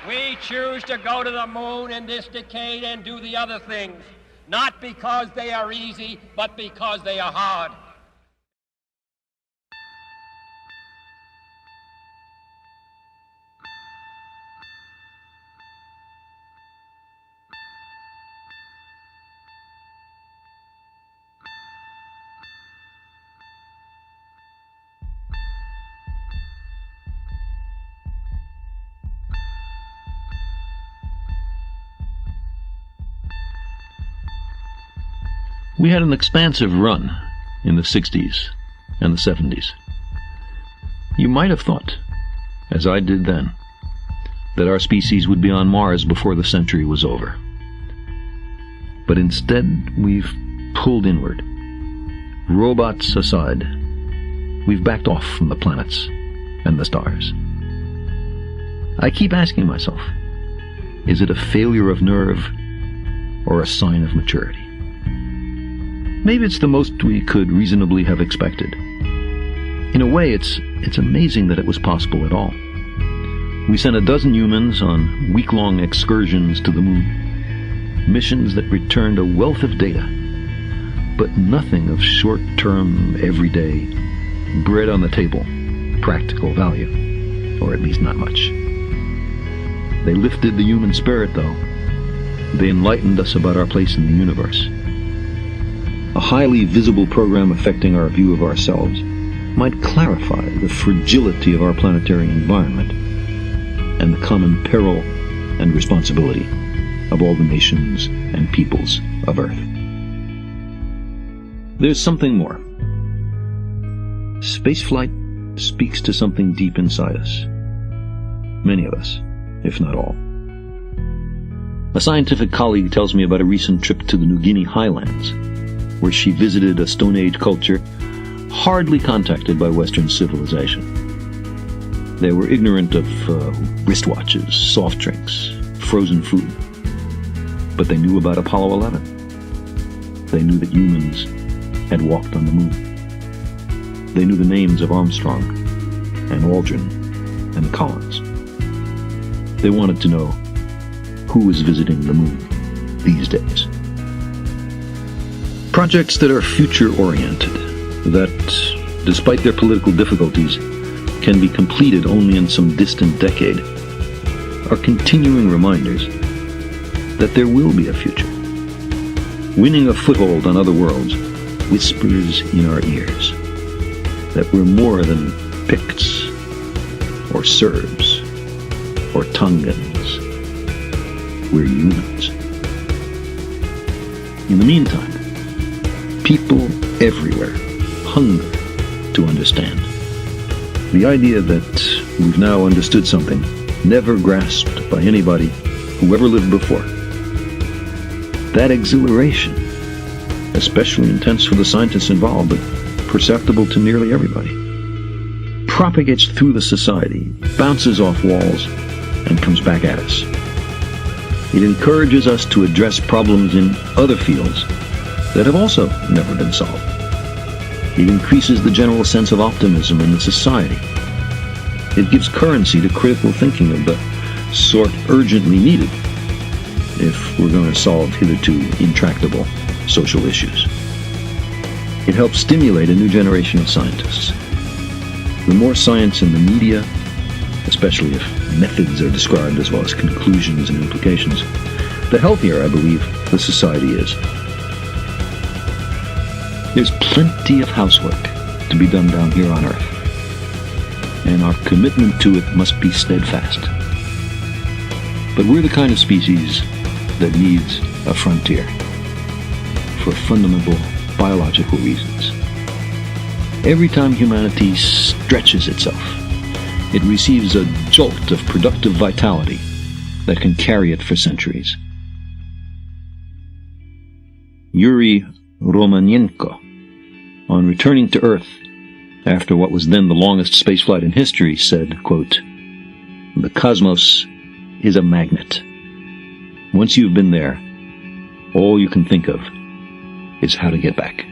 We choose to go to the moon in this decade and do the other things, not because they are easy, but because they are hard. We had an expansive run in the 60s and the 70s. You might have thought, as I did then, that our species would be on Mars before the century was over. But instead, we've pulled inward. Robots aside, we've backed off from the planets and the stars. I keep asking myself, is it a failure of nerve or a sign of maturity? Maybe it's the most we could reasonably have expected. In a way, it's amazing that it was possible at all. We sent 12 humans on week-long excursions to the moon, missions that returned a wealth of data, but nothing of short-term, everyday, bread on the table, practical value, or at least not much. They lifted the human spirit, though. They enlightened us about our place in the universe. A highly visible program affecting our view of ourselves might clarify the fragility of our planetary environment and the common peril and responsibility of all the nations and peoples of Earth. There's something more. Spaceflight speaks to something deep inside us. Many of us, if not all. A scientific colleague tells me about a recent trip to the New Guinea highlands, where she visited a Stone Age culture hardly contacted by Western civilization. They were ignorant of wristwatches, soft drinks, frozen food. But they knew about Apollo 11. They knew that humans had walked on the moon. They knew the names of Armstrong and Aldrin and the Collins. They wanted to know who was visiting the moon these days. Projects that are future-oriented, that, despite their political difficulties, can be completed only in some distant decade, are continuing reminders that there will be a future. Winning a foothold on other worlds whispers in our ears that we're more than Picts, or Serbs, or Tongans. We're humans. In the meantime, people everywhere hunger to understand. The idea that we've now understood something never grasped by anybody who ever lived before. That exhilaration, especially intense for the scientists involved, but perceptible to nearly everybody, propagates through the society, bounces off walls, and comes back at us. It encourages us to address problems in other fields that have also never been solved. It increases the general sense of optimism in the society. It gives currency to critical thinking of the sort urgently needed if we're going to solve hitherto intractable social issues. It helps stimulate a new generation of scientists. The more science in the media, especially if methods are described as well as conclusions and implications, the healthier, I believe, the society is. There's plenty of housework to be done down here on Earth, and our commitment to it must be steadfast. But we're the kind of species that needs a frontier for fundamental biological reasons. Every time humanity stretches itself, it receives a jolt of productive vitality that can carry it for centuries. Yuri Romanenko, on returning to Earth after what was then the longest spaceflight in history, said, quote, "The cosmos is a magnet. Once you've been there, all you can think of is how to get back."